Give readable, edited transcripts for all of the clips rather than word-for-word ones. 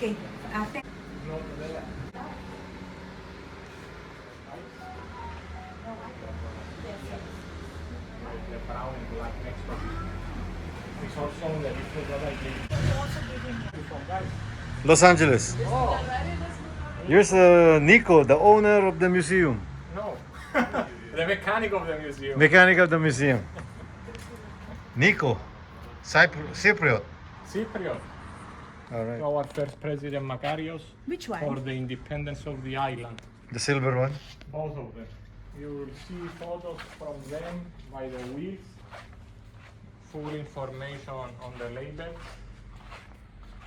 Okay. No, there. The brown and black next to it. It's also the little that I gave you from guys. Los Angeles. Oh, Here's Nico, the owner of the museum. no. The mechanic of the museum. Mechanic of the museum. Nico, Cypriot. Cypriot. All right. Our first president Makarios Which for one? the independence of the island. The silver one. Both of them. You will see photos from them by the wheels. Full information on the label.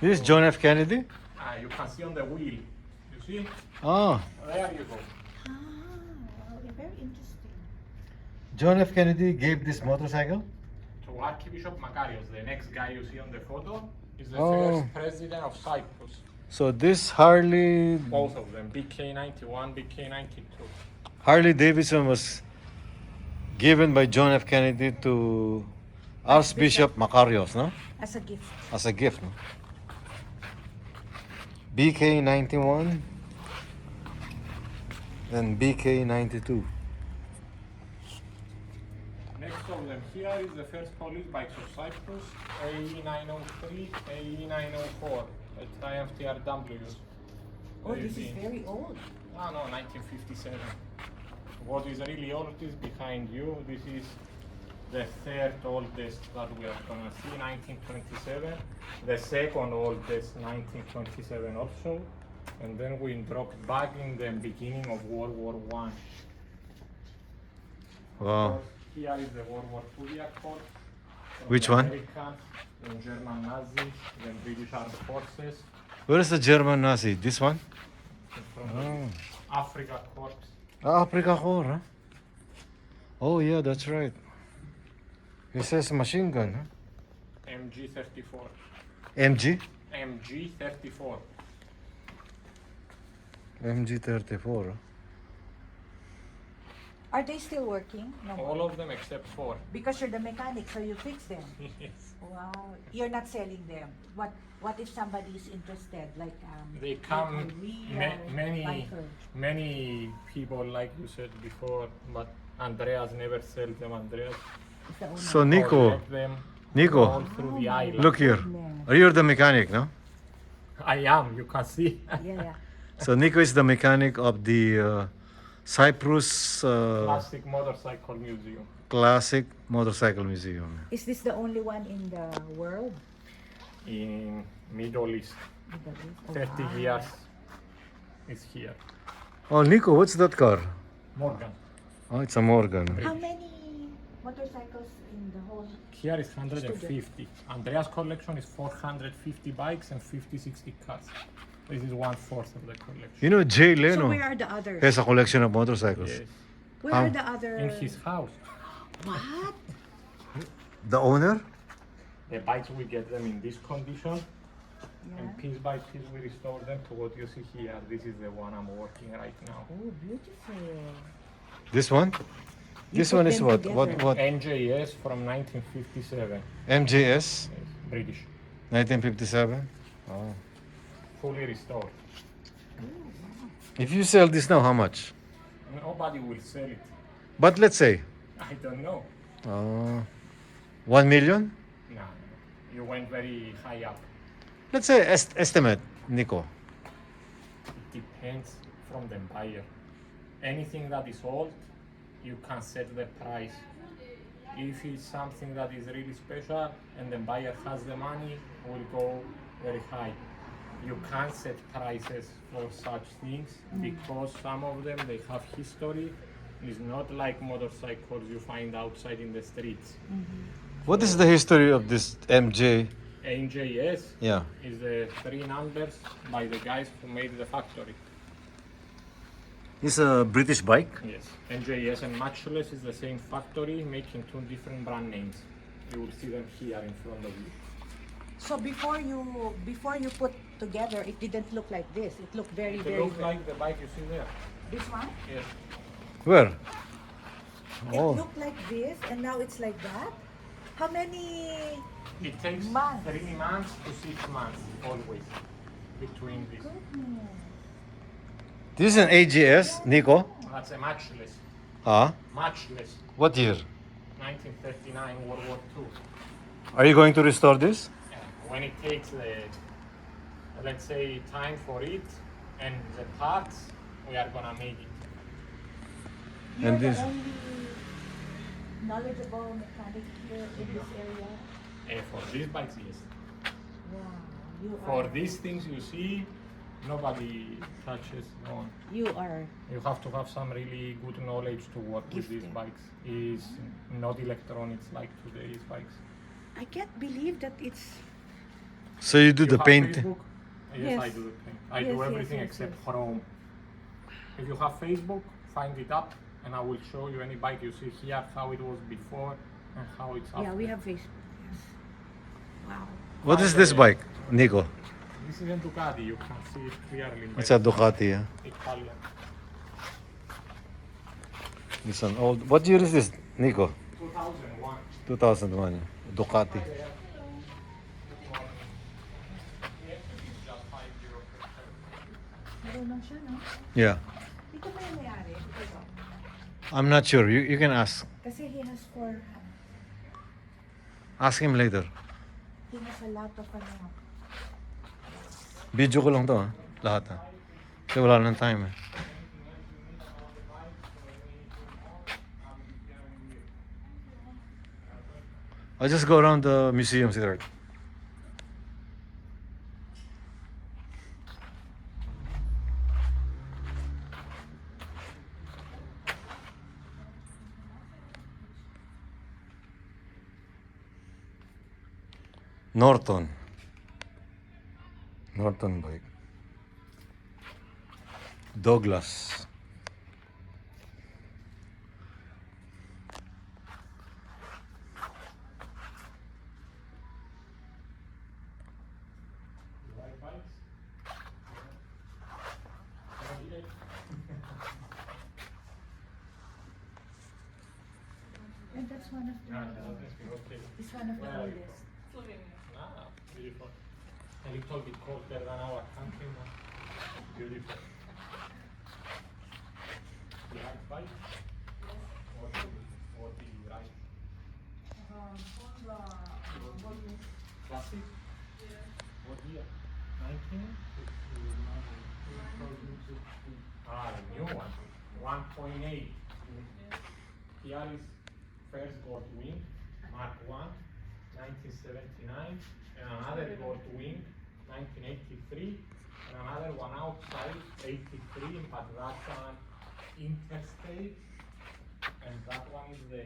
This is John F. Kennedy. You can see on the wheel. You see? Oh, There you go. Ah, very interesting. John F. Kennedy gave this motorcycle. To Archbishop Makarios, the next guy you see on the photo, is the Oh. first president of Cyprus. So this Harley Both of them, BK91, BK92. Harley Davidson was given by John F. Kennedy to Archbishop Makarios, no? As a gift. As a gift, no? BK91 and BK92. Next of them here is the first police bikes of Cyprus, AE903, AE904, a Triumph TRWs. Oh, this is very old. Ah, no, 1957. What is really old is behind you. This is the third oldest that we are gonna see, 1927. The second oldest, 1927 also. And then we dropped back in the beginning of World War One. Wow. Here is the World War II record. Which one? Americans, the German Nazis, the British Armed Forces, Where is the German Nazi? This one? from Oh. the Africa Corps. Africa Corps, huh? Oh yeah, that's right. It says machine gun, huh? MG34. MG? MG34. MG34. Huh? Are they still working? No. All of them except 4. Because you're the mechanic, so you fix them. Yes. Wow. You're not selling them. What if somebody is interested? Like They come, like a real many biker? many people, like you said before, but Andreas never sells them. Andreas Is the owner. So Nico, collect them all Nico, through the island. look here. Are you the mechanic, no? I am, you can see. Yeah. So Nico is the mechanic of the Cyprus Classic Motorcycle Museum. Classic Motorcycle Museum. Is this the only one in the world? In Middle East. Oh, 30 wow. years is here. Oh, Nico, what's that car? Morgan. Oh, it's a Morgan. How many motorcycles in the whole? Here is 150. Andreas' collection is 450 bikes and 50-60 cars. This is 1/4 of the collection. You know, Jay So Leno where are the others? has a collection of motorcycles. Yes. Where How? are the other? In his house. What? The owner? The bikes, we get them in this condition, Yeah. and piece by piece we restore them to what you see here. This is the one I'm working right now. Oh, beautiful. This one? You This put one is them what? together. What? NJS from 1957. MJS? Yes, British. 1957? Oh. Fully restored. If you sell this now, how much? Nobody will sell it. But let's say, I don't know. 1 million? No, you went very high up. Let's say estimate, Nico. It depends from the buyer. Anything that is old, you can set the price. If it's something that is really special and the buyer has the money, will go very high. You can't set prices for such things because some of them, they have history. It's not like motorcycles you find outside in the streets. What is the history of this MJ? NJS Yeah. is the 3 numbers by the guys who made the factory. It's a British bike. Yes, NJS and Matchless is the same factory making 2 different brand names. You will see them here in front of you. So before you put together, it didn't look like this. It looked very, It very. looks like the bike you see there. This one. Yes. Where? It Oh. looked like this, and now it's like that. How many? It takes Months. 3 months to 6 months always. between this. This is an AGS, Nico. That's a Matchless. Ah, Matchless, what year? 1939 World War II. Are you going to restore this? When it takes the, let's say, time for it and the parts, we are gonna make it. You're And the this- only knowledgeable mechanic here in this area. For these bikes, yes. Wow, you For are. these things you see, nobody touches. No one. You are. You have to have some really good knowledge to work with these Gifted. bikes. It's not electronics like today's bikes. I can't believe that it's. So you do You the have paint. Facebook? Yes, I Yes. do the paint. I Yes, do yes, everything yes, except yes. Chrome. If you have Facebook, find it up and I will show you any bike you see here, how it was before and how it's after. Yeah, we have Facebook. Yes. Wow. What is this bike, Nico? This is a Ducati, you can see it clearly. It's a Ducati. Yeah? Italian. It's an old. What year is this, Nico? 2001. 2001. Ducati. Marunong siya, no? Yeah. Dito ba yung may-ari? Dito ba? I'm not sure. You can ask. Kasi he has Ask him later. he has a lot of ano. Video ko lang to, ha? Lahat, ha? Kasi wala nang time, eh. I'll just go around the museum, Siddharth. Norton. Norton bike. Douglas. And that's one of the. It's one of the oldest. Ah, beautiful. A little bit colder than our country, but beautiful. You like bike? What do you like? Classic? What year? 19? Ah, the new one. 1.8. Here is first gold wing, Mark 1, 1979, and another gold wing, 1983, and another one outside, 83, but that's an interstate, and that one is the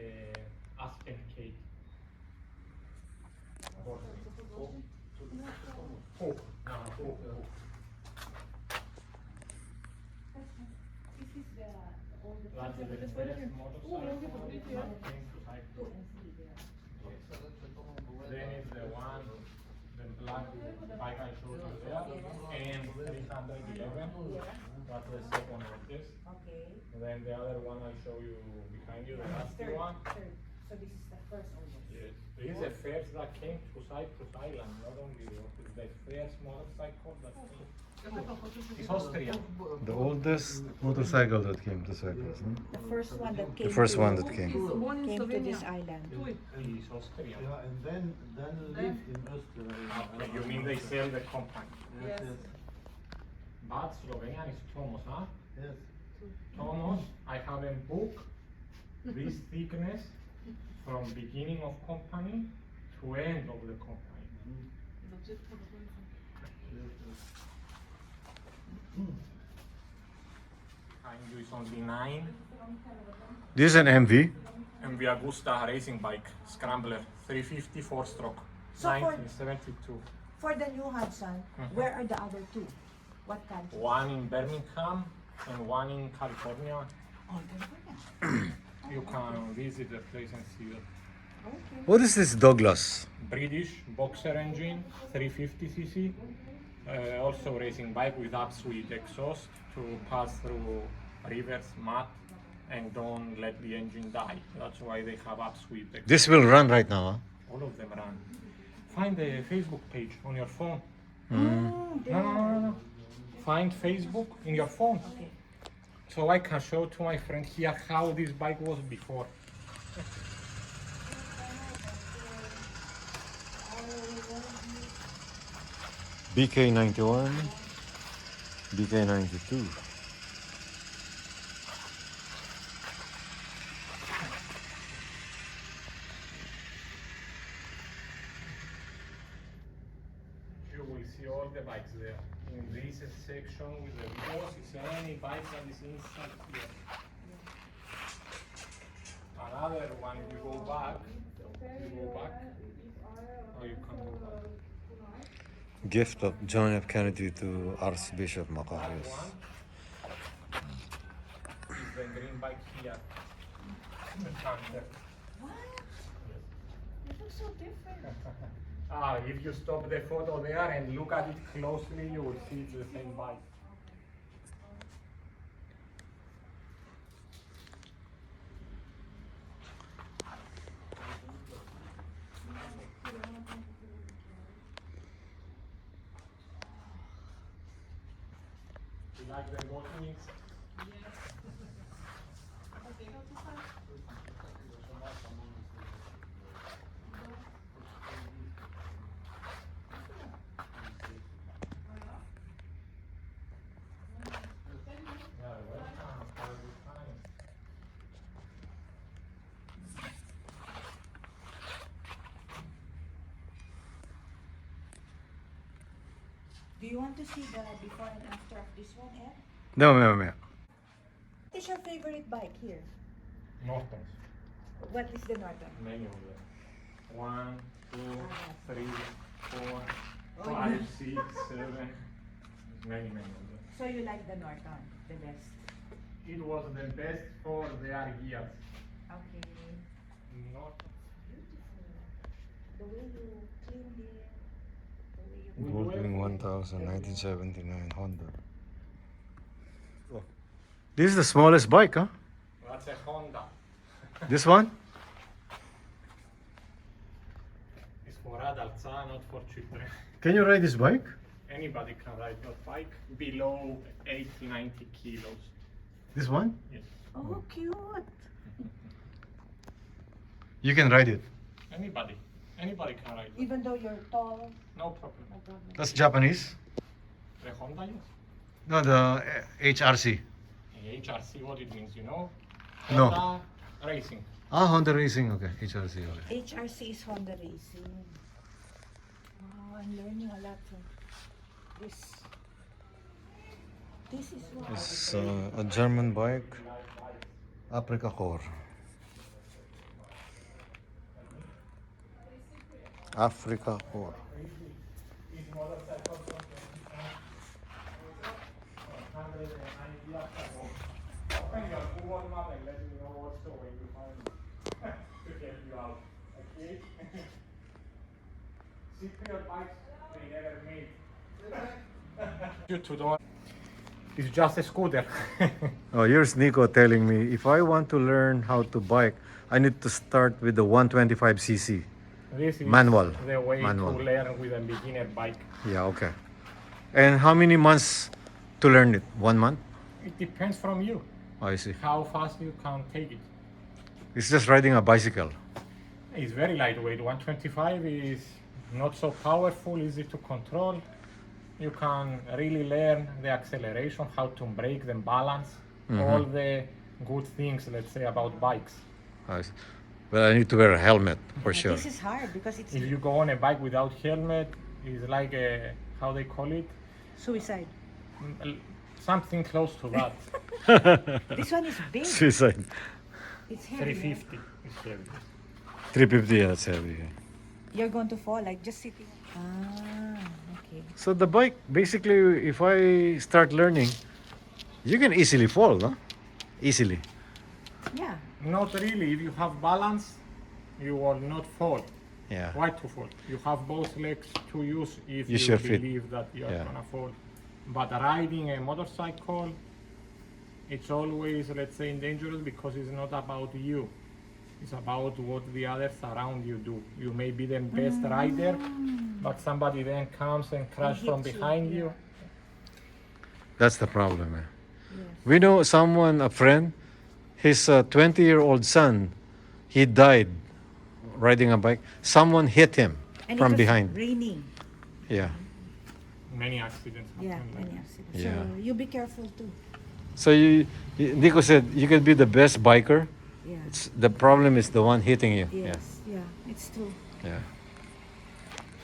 Aspen Cape. This is the oldest. That's the first motorcycle that came to Cyprus. Then is the one, the black bike I showed you there, and 311, that's the second oldest. Okay. Then the other one I show you behind you, the last Third. one. Third. So this is the first oldest. Yes. This is the first that came to Cyprus Island, not only the first motorcycle that came. It's Austrian. The oldest motorcycle that came to Cyprus. Hmm? The first one that came. The first to, one that came. came to this island. It's Austrian. Yeah, and then lived in Austria. Okay, you mean they sell the company? Yes, yes, But Slovenian is Tomos, huh? yes. Tomos, I have a book, this thickness, from beginning of company to end of the company. Yes, yes. And is only 9. This is an MV. And the Agusta racing bike, Scrambler, 350 4-stroke, So for- 1972. For the new Hudson, where are the other two? What country? One in Birmingham and one in California. Oh, California. You can visit the place and see it. Okay. What is this Douglas? British boxer engine, 350cc. Also racing bike with upsweep exhaust to pass through rivers, mud, and don't let the engine die. That's why they have upsweep exhaust. This will run right now, All of them run. Find the Facebook page on your phone. huh? No. Find Facebook in your phone. Okay. So I can show to my friend here how this bike was before. BK91, BK92. You will see all the bikes there. In this section with the videos, is any bike that is inside here. Another one, you go back. Oh, you can go back. Gift of John F. Kennedy to Archbishop That Macarius. one is the green bike here. The Panther. What? It looks so different. If you stop the photo there and look at it closely, you will see it's the same bike. You like the bottles? Yeah, welcome. Have a good time. Do you want to see the before and after of this one, Ed? No. What is your favorite bike here? Nortons. What is the Norton? Many of them. 1, 2, 3, 4, Oh, 5, yeah. 6, 7. Many of them. So you like the Norton the best? It was the best for their years. Okay. Not The way you cleaned it, the way you... Goldwing 1000, 1979 Honda. Oh. This is the smallest bike, huh? That's a Honda. This one? It's for adults, not for children. Can you ride this bike? Anybody can ride that bike below 80-90 kilos. This one? Yes. Oh, cute. You can ride it. Anybody can ride that. Even though you're tall. No problem. No problem. That's Japanese. The Honda, yes. No, the HRC. HRC, what it means, you know? No. Honda Racing. Ah, Honda Racing. Okay, HRC. Okay. HRC is Honda Racing. Wow, I'm learning a lot from this. This is what. It's a German bike. Africa Core. Africa Core. This motorcycle was 190 years ago. Open your Google map and let me know also when you find it to help you out. Okay? Cypriot bikes, they never made. You to don't. It's just a scooter. Oh, here's Nico telling me if I want to learn how to bike, I need to start with the 125cc. This is Manual. the way Manual. to learn with a beginner bike. Yeah, okay. And how many months to learn it? 1 month? It depends from you, Oh, I see. how fast you can take it. It's just riding a bicycle. It's very lightweight. 125 is not so powerful, easy to control. You can really learn the acceleration, how to brake, the balance, all the good things, let's say, about bikes. I see. Well, I need to wear a helmet for sure. This is hard because it's If you go on a bike without helmet, it's like a, how they call it? suicide. Something close to that. This one is big. Suicide. It's heavy. 350 is heavy. 350, yeah, that's heavy. You're going to fall like just sitting. Ah, okay. So the bike, basically, if I start learning, you can easily fall, no? Easily. Yeah. Not really. If you have balance, you will not fall. Yeah. Why to fall? You have both legs to use if Use you your feet. believe that you are Yeah. gonna fall. But riding a motorcycle, it's always, let's say, dangerous because it's not about you. It's about what the others around you do. You may be the best rider, but somebody then comes and crashes from hits you, behind yeah. you. That's the problem, man. Yes. We know someone, a friend, his 20-year-old son, he died riding a bike. Someone hit him And from it was behind. raining. Yeah. Many accidents happen. Yeah, like many that. accidents. Yeah. So you be careful too. So Nico said you can be the best biker. Yeah. The problem is the one hitting you. Yes. Yeah. It's true. Yeah.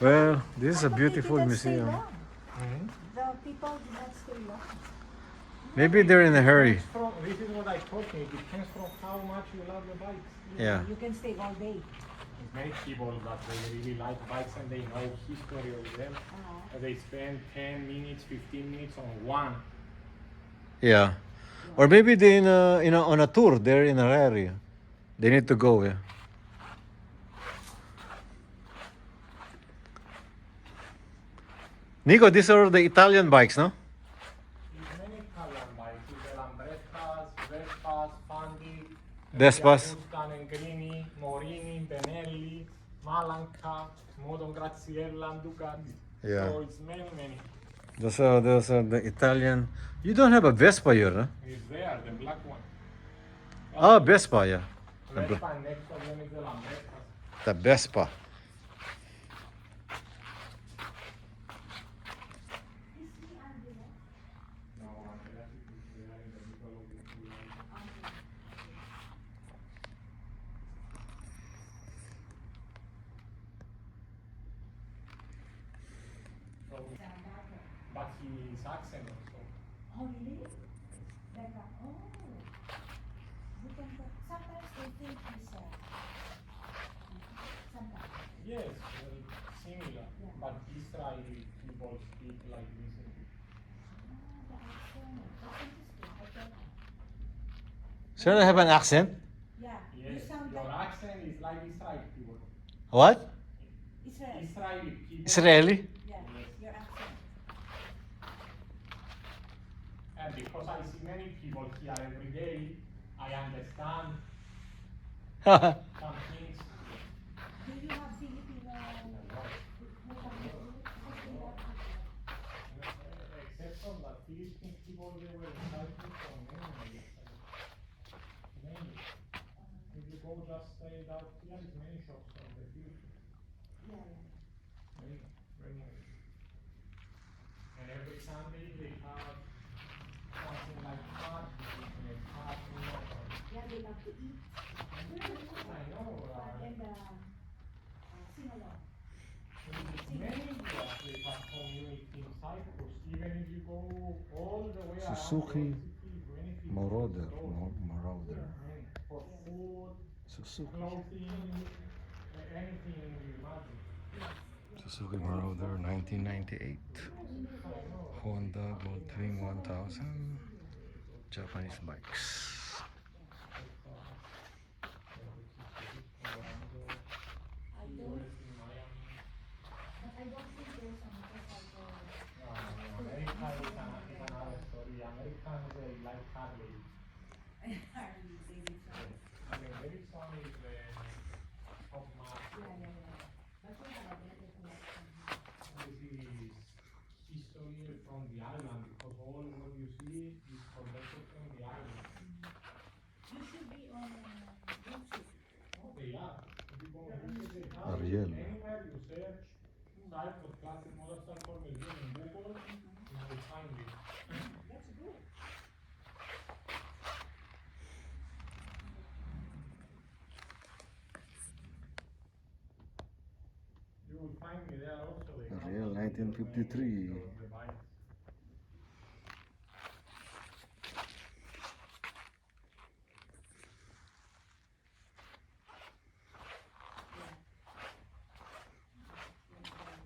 Well, this is a But they beautiful didn't stay museum. long. Mhm. The people did not stay long. Maybe they're in a hurry. This is what I told you. It depends from how much you love the bikes. Yeah. You can stay all day. There's many people that they really like bikes and they know history of them. And they spend 10 minutes, 15 minutes on one. Yeah. Or maybe they on a tour. They're in an area. They need to go. Yeah. Nico, these are the Italian bikes, no? There's many Italian bikes. The Lambrettas, Vespas, Fandi, Vespas. Agusta, Negrini, Morini, Benelli, Malanca, Moto Guzzi, Ducati. Yeah. So it's many. Those are the Italian. You don't have a Vespa here, huh? It's there, the black one. Oh, Vespa, yeah. Vespa and next to them is the Lambrettas. The Vespa. No, Andreas is there in the middle of the two lines. But his accent also. Oh, really? Like a, oh. You can, sometimes they think he's sometimes. Yes, very similar. Yeah. But Israeli people speak like this. Oh, the accent. That's interesting. I don't know. Should I have an accent? Yeah. You Yes, sound your like accent is like Israeli people. What? Israel. Israeli people. Israeli? Yeah. Your accent. And because I see many people here every day, I understand some things. Do you have Filipino? Except from the Philippine people, they were cycling from many. If you go just straight out here, there's many shops from the Philippines. Yeah. Many. And every Sunday they have something like parties and parties. Yeah, they love to eat. I know. And sing along. Many years they have community in Cyprus. Even if you go all the way around Suzuki the city, many people Marauder. store. Marauder. For food, Suzuki. clothing, anything you imagine. Suzuki Marauder 1998. Honda Goldwing 1000. Japanese bikes. I don't think there's a motorcycle. America is another story. Americans, they like Harley. Harley Davidson. I mean, Davidson is the top mark. Yeah. But we have a better collection. This is history from the island because all what you see is collected from the island. You should be on YouTube. Oh, they are. If you go and visit the house, Ariel. anywhere you search Cyprus Classic Motorcycle Museum in Google, you will find it. That's good. You will find me there also. They have Ariel some videos 1953. of the bikes.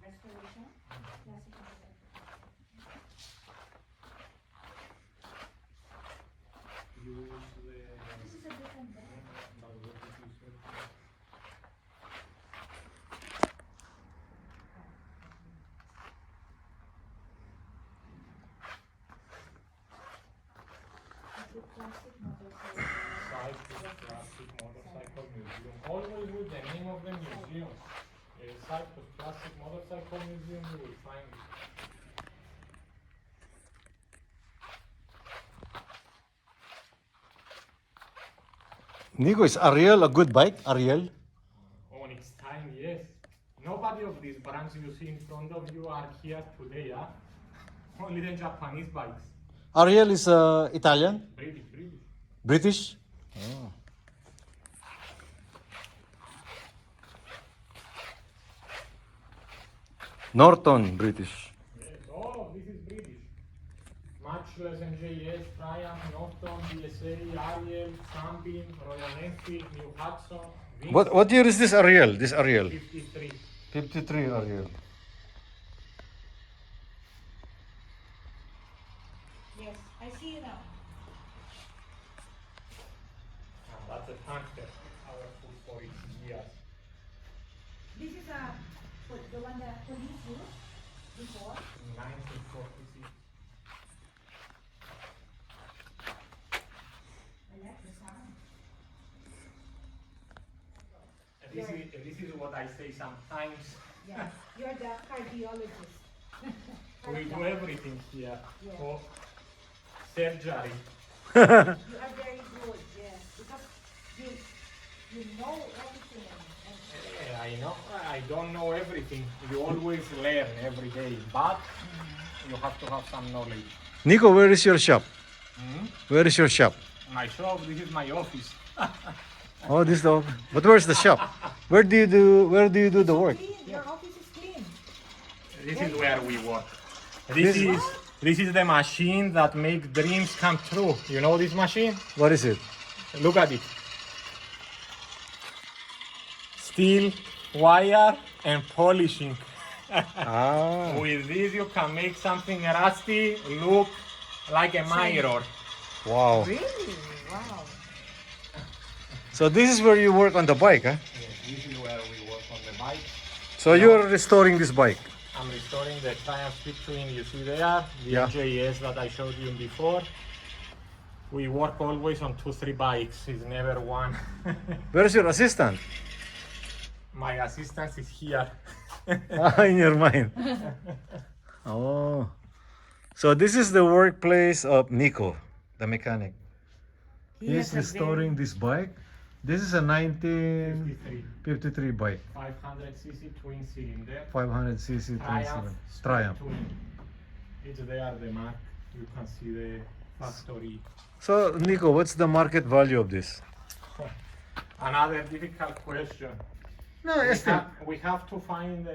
Restoration. Classic motorcycle. Use This is a different bag. of the museums. Cyprus Classic Motorcycle Museum, you will find it. Nico, is Ariel a good bike? Ariel? On its time, yes. Nobody of these brands you see in front of you are here today, yeah? Only the Japanese bikes. Ariel is Italian? British. British? Oh. Norton, British. Yes, all of this is British. Matchless, MJS, Triumph, Norton, BSA, Ariel, Sunbeam, Royal Enfield, New Hudson. Vince, What year is this Ariel? This Ariel? 53. 53 Ariel. Yes, I see you now. That's a Panther, powerful for its years. This is the one that police used before. 1946. I like the sound. This is what I say sometimes. Yeah, you're the cardiologist. We do everything here. Yeah. For surgery. You are very good, yes, because you know everything. And I know, I don't know everything. You always learn every day, but you have to have some knowledge. Nico, where is your shop? Where is your shop? My shop, this is my office. Oh, this dog. But where's the shop? Where do you do the work? clean, your office is clean. This is where we work. This is the machine that makes dreams come true. You know this machine? What is it? Look at it. Steel, wire, and polishing. Ah. With this you can make something rusty look like a mirror. Wow. Really? Wow. So this is where you work on the bike, huh? Yes, this is where we work on the bike. So you're restoring this bike. I'm restoring the Triumph Speed Twin you see there, the Yeah. MJS that I showed you before. We work always on 2-3 bikes, it's never one. Where's your assistant? My assistant is here. In your mind. Oh. So this is the workplace of Nico, the mechanic. He's restoring this bike. This is a 1953 bike. 500cc twin cylinder. 500cc twin Triumph. cylinder. Triumph. Twin. It's there, the mark. You can see the factory. So Nico, what's the market value of this? Another difficult question. No, We have to find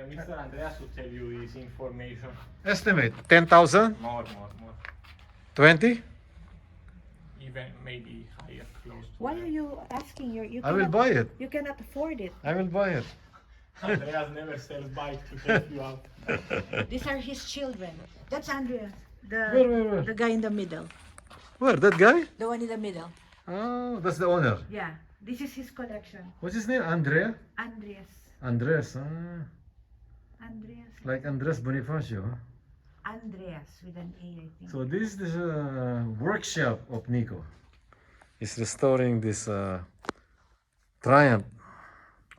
Mr. Andreas to tell you this information. estimate 10,000, More. 20. Even maybe higher, close to Why that. are you asking? You I will cannot- buy it. You cannot afford it. I will buy it. Andreas never sells bike to take you out. These are his children. That's Andrea, Where? the guy in the middle. Where? That guy? The one in the middle. Oh, that's the owner. Yeah, this is his collection. What's his name? Andrea? Andreas. Andres. Andreas. Like Andres Bonifacio. Huh? Andreas with an A, I think. So this is the workshop of Nico. He's restoring this Triumph.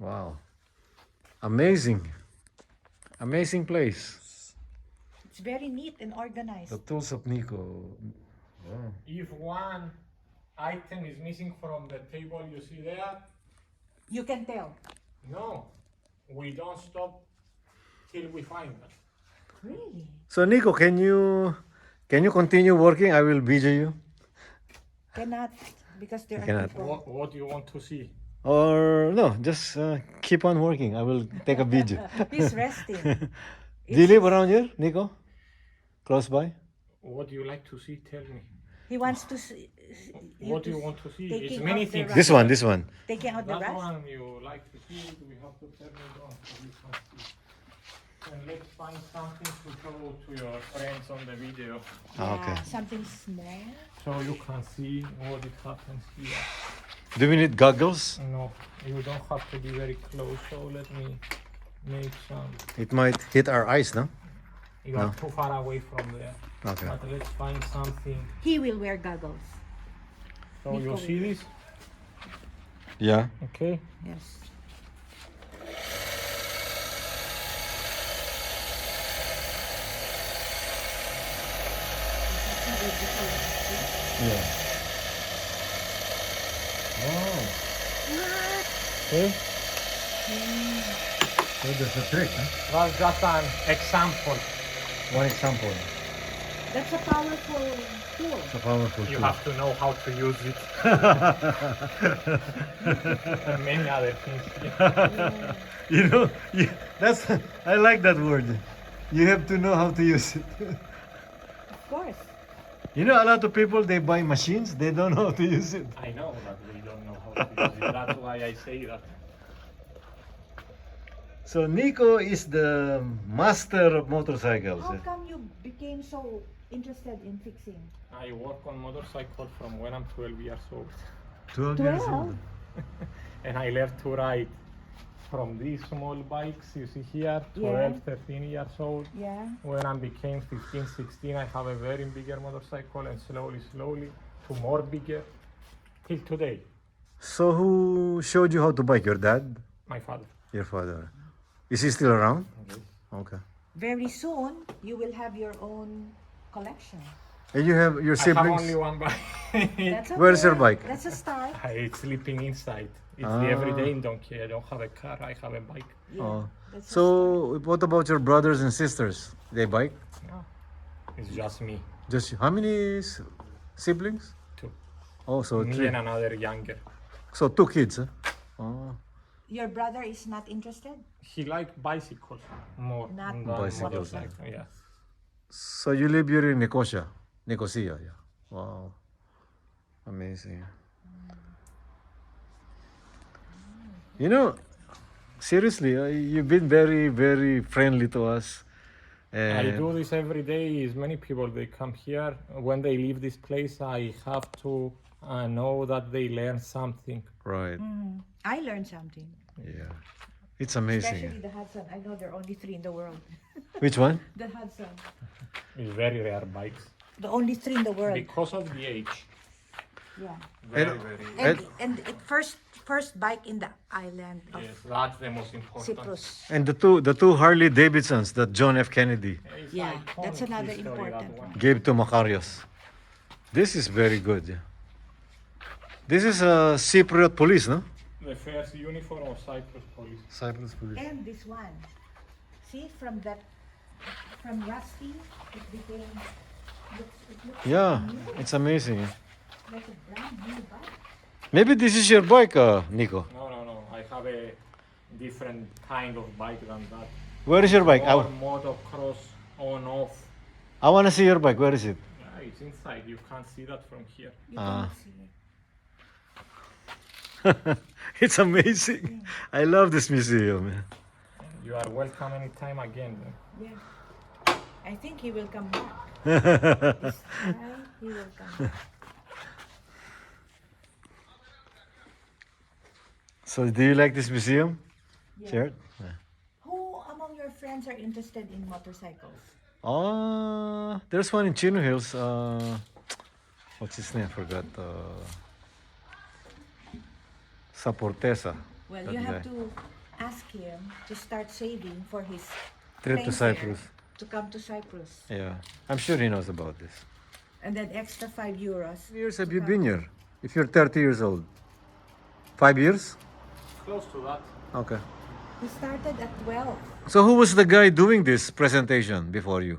Wow. Amazing. Amazing place. It's very neat and organized. The tools of Nico. Wow. If one item is missing from the table you see there, You can tell. no, we don't stop till we find that. Really? So Nico, can you continue working? I will video you. Cannot, because there You are cannot. people. What do you want to see? Or no, just keep on working. I will take a video. He's resting. Do you live around here, Nico? Close by? What do you like to see? Tell me. He wants to see. What do you want to see? taking It's many off the things. rust. This one. Taking out the That rust? one you like to see, we have to turn it on so you can see. And let's find something to show to your friends on the video. Okay. Something small. So you can see what it happens here. Do we need goggles? No, you don't have to be very close, so let me make some. It might hit our eyes, no? You are too far away from there. Okay. But let's find something. He will wear goggles. So you see this? Yeah. Okay. Yes. Yeah. Oh. Okay. So there's a trick, huh? That's just an example. One example. That's a powerful tool. It's a powerful You tool. have to know how to use it. And many other things. You know, that's I like that word. You have to know how to use it. Of course. You know, a lot of people they buy machines, they don't know how to use it. I know that they don't know how to use it. That's why I say that. So Nico is the master of motorcycles. How come you became so interested in fixing? I work on motorcycles from when I'm 12 years old. 12 years 12? old. And I learned to ride from these small bikes you see here, 12, 13 years old. Yeah. When I became 15, 16, I have a very bigger motorcycle, and slowly to more bigger till today. So who showed you how to bike? Your dad? My father. Your father? Is he still around? Okay. Very soon, you will have your own collection. And you have your I have siblings? only one bike. That's okay. Where's your bike? That's a start. It's sleeping inside. It's Ah. the everyday donkey. I don't have a car, I have a bike. Yeah. Oh. That's a So what about your brothers and sisters? They bike? No. It's just me. Just how many siblings? 2. Oh, so Me 3. and another younger. So 2 kids, huh? Oh. Your brother is not interested? He likes bicycles more Not than bicycles, motorcycle. Yeah. So you live here in Nicosia? Nicosia, yeah. Wow. Amazing. You know, seriously, you've been very, very friendly to us. I do this every day. As many people they come here. When they leave this place, I have to know that they learn something. Right. I learned something. Yeah. It's amazing. Especially the Hudson. I know there are only 3 in the world. Which one? The Hudson. It's very rare bikes The only 3 in the world. because of the age. Yeah. Very, And- very. And it first bike in the island of Yes, that's the most important. Cyprus. And the two Harley Davidsons that John F. Kennedy It's Yeah, iconic that's another history, important that one. gave to Macarius. This is very good. Yeah. This is a Cypriot police, no? The first uniform of Cyprus police. Cyprus police. And this one. See, from rusty, it became, it looks Yeah, new, it's amazing. like a brand new bike. Maybe this is your bike, Nico. No. I have a different kind of bike than that. Where is your bike? More motocross on off. I want to see your bike. Where is it? Yeah, it's inside. You can't see that from here. You Ah. cannot see it. It's amazing. I love this museum. You are welcome anytime again. Yeah. I think he will come back. This time, he will come back. So, do you like this museum? Yeah. Sure. Who among your friends are interested in motorcycles? There's one in Chino Hills. What's his name? I forgot. Saportesa. Well, That you have guy. to ask him to start saving for his Trip to plane fare Cyprus. to come to Cyprus. Yeah, I'm sure he knows about this. And then extra €5. How many years have you been here? If you're 30 years old. 5 years? Close to that. Okay. He started at 12. So who was the guy doing this presentation before you?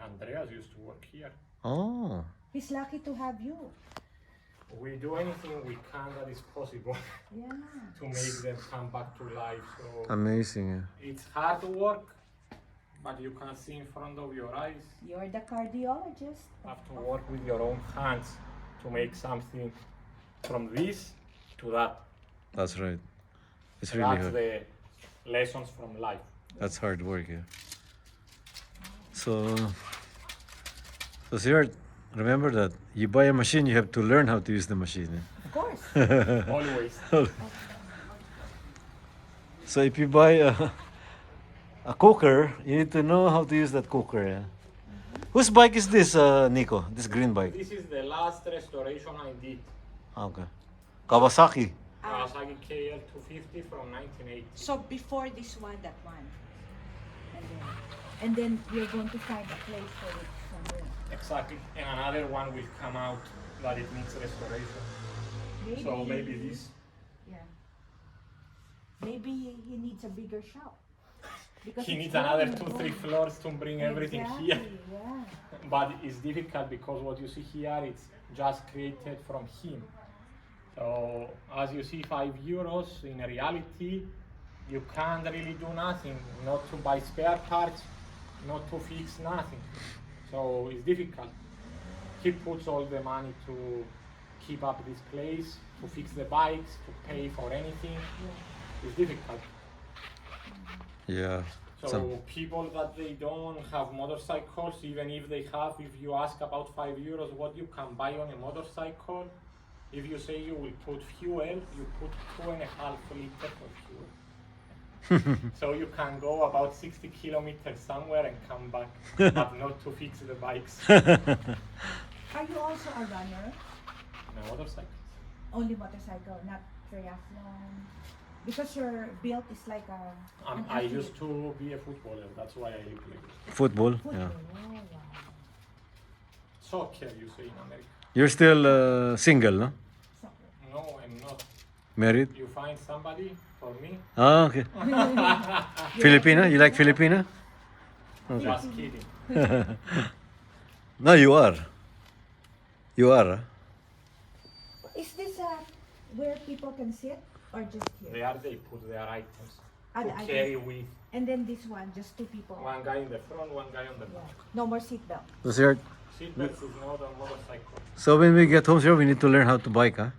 Andreas used to work here. Oh, He's lucky to have you. We do anything we can that is possible Yeah. to make them come back to life. So amazing. it's hard work, but you can see in front of your eyes. You're the cardiologist. You have to work with your own hands to make something from this to that. That's right. It's really That's hard. the lessons from life. That's hard work, yeah. So Stuart, remember that you buy a machine, you have to learn how to use the machine. Of course. Always. So if you buy a cooker, you need to know how to use that cooker. Yeah? Whose bike is this, Nico? This green bike? This is the last restoration I did. Okay. Kawasaki. Kawasaki KL 250 from 1980. So before this one, that one. And then And then you're going to find a place for it somewhere. Exactly. And another one will come out that it needs restoration. Maybe, So maybe this. Yeah. Maybe he needs a bigger shop. Because He it's needs another growing and 2-3 growing. floors to bring everything here. Exactly, yeah. But it's difficult because what you see here it's just created from him. So as you see, €5 in reality, you can't really do nothing, not to buy spare parts, not to fix nothing. So it's difficult. He puts all the money to keep up this place, to fix the bikes, to pay for anything. It's difficult. Yeah. So people that they don't have motorcycles, even if they have, if you ask about €5 what you can buy on a motorcycle, if you say you will put fuel, you put 2.5 liters of fuel. So you can go about 60 kilometers somewhere and come back, but not to fix the bikes. Are you also a runner? No motorcycles. Only motorcycle, not triathlon? Because your build is like a. an I athlete. used to be a footballer, that's why I play Football. Football. Yeah. Oh, wow. soccer, you say in America. You're still single, no? Soccer. No, I'm not. Married? You find somebody for me? Ah, okay. Filipina? You like Filipina? Okay. Just kidding. No, you are. You are. Huh? Is this where people can sit or just here? There they put their items Ah, to the items. carry with. And then this one, just two people. One guy in the front, one guy on the Yeah. back. No more seatbelt. So, sir, Seatbelts is not on motorcycle. so when we get home, sir, we need to learn how to bike, huh?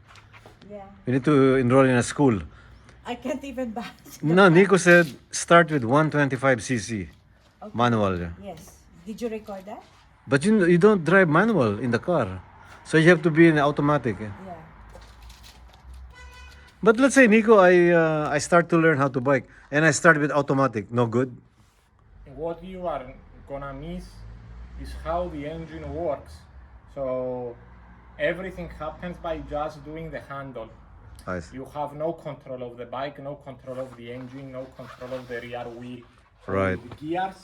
Yeah. We need to enroll in a school. I can't even buy. No, Nico said start with 125cc Okay. manual. Yeah. Yes. Did you record that? But you don't drive manual in the car, so you have to be in automatic. Yeah. Yeah. But let's say, Nico, I start to learn how to bike, and I start with automatic. No good. What you are gonna miss is how the engine works. So everything happens by just doing the handle. I see. You have no control of the bike, no control of the engine, no control of the rear wheel. So Right. with gears,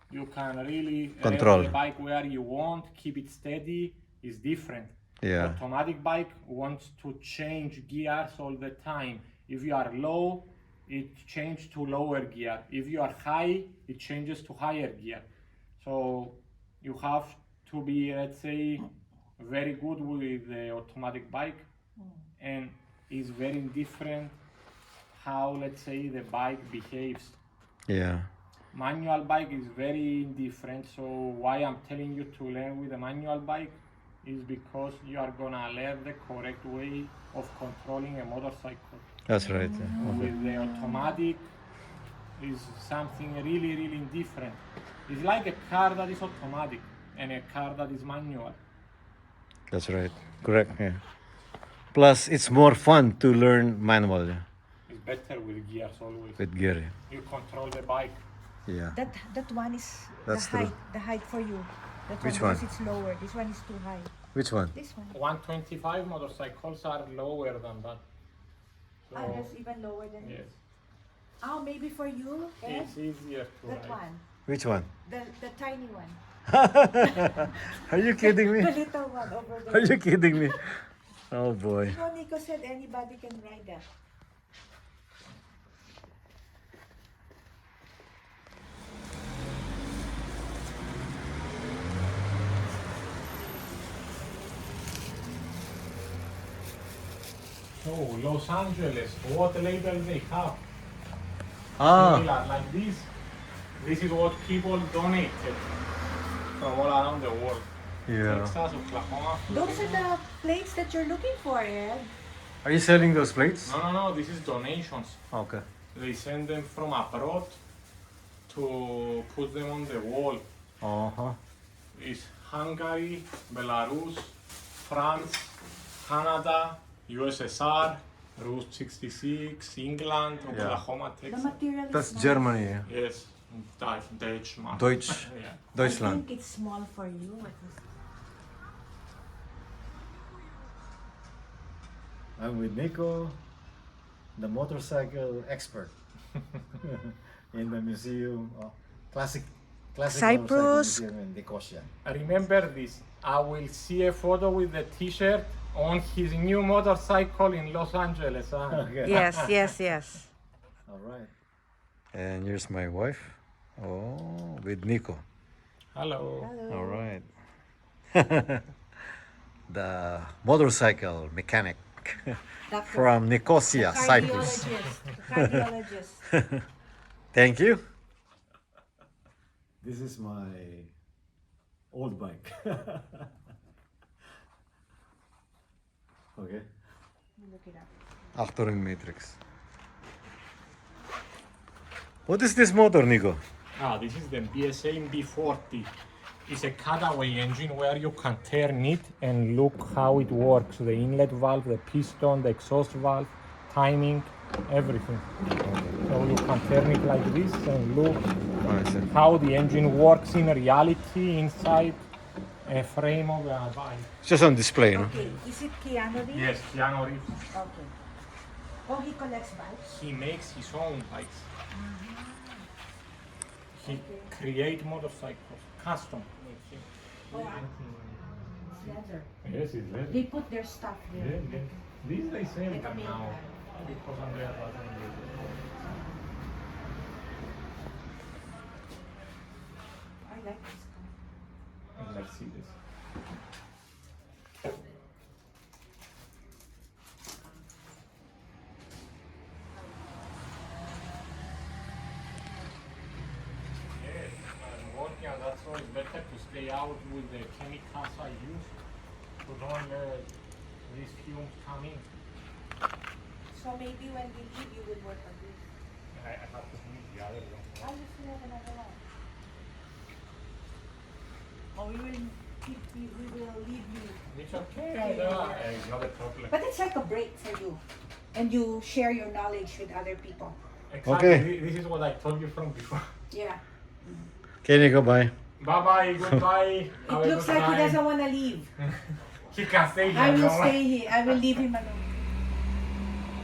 you can really Control. rev the bike where you want, keep it steady. Is different. Yeah. Automatic bike wants to change gears all the time. If you are low, it changes to lower gear. If you are high, it changes to higher gear. So you have to be, let's say, very good with the automatic bike, and it's very different how, let's say, the bike behaves. Yeah. Manual bike is very different. So why I'm telling you to learn with a manual bike is because you are gonna learn the correct way of controlling a motorcycle. That's right. Yeah. With the automatic is something really, really different. It's like a car that is automatic and a car that is manual. That's right. Correct. Yeah. Plus, it's more fun to learn manual, yeah, It's better with gears always. with gear. You control the bike. Yeah. That one is That's the true. height. The height for you. That Which one? one? Because it's lower. This one is too high. Which one? This one. 125 motorcycles are lower than that. So, Ah, that's even lower than yes, this. Oh, maybe for you, Ed? it's easier to That ride. one. Which one? The tiny one. Are you kidding me? The little one over there. Are you kidding me? Oh boy. No, Nico said anybody can ride that. So Los Angeles, what label they have? Ah, Similar like this. This is what people donated from all around the world. yeah. Texas, Oklahoma. Those are the plates that you're looking for, Ed. Are you selling those plates? No, this is donations. Okay. They send them from abroad to put them on the wall. Uh-huh. It's Hungary, Belarus, France, Canada, USSR, Route 66, England, Oklahoma, The Texas. material That's is nice. Germany, yeah. Yes, Deutschland. Deutsch. Yeah. I Deutschland. think it's small for you. I'm with Nico, the motorcycle expert in the museum, Classic Classic Cyprus. Motorcycle Museum in Nicosia. Remember this. I will see a photo with the T-shirt on his new motorcycle in Los Angeles. Huh? Yes, yes, yes. All right. And here's my wife. Oh, with Nico. Hello. All right. The motorcycle mechanic from Nicosia, Cyprus. Cardiologist. Thank you. This is my old bike. Okay. Look it up. Actoring Matrix. What is this motor, Nico? This is the BSA B40. It's a cutaway engine where you can turn it and look how it works. The inlet valve, the piston, the exhaust valve, timing, everything. So you can turn it like this and look I see. how the engine works in reality inside a frame of a bike. It's just on display, no? Okay, is it Keanu Reeves? Yes, Keanu Reeves. Okay. Oh, he collects bikes? He makes his own bikes. He create motorcycles, custom. Oh, leather. Yes, it's leather. They put their stuff there. These they sell Like a them main now brand. because Andreas doesn't use I like this car. it. Mercedes. Yes, I'm working on that, so it's better to stay out with the chemicals I use to don't let these fumes come in. So maybe when we leave, you will work on this. I have to move the other one. I just have another one. Oh, we will leave you. It's okay, it's not a problem. But it's like a break for you. And you share your knowledge with other people. Exactly, Okay. this is what I told you from before. Yeah. Okay, Nico, bye. Bye-bye, goodbye. It looks like he doesn't want to leave. He can stay here. I will no? stay here. I will leave him alone.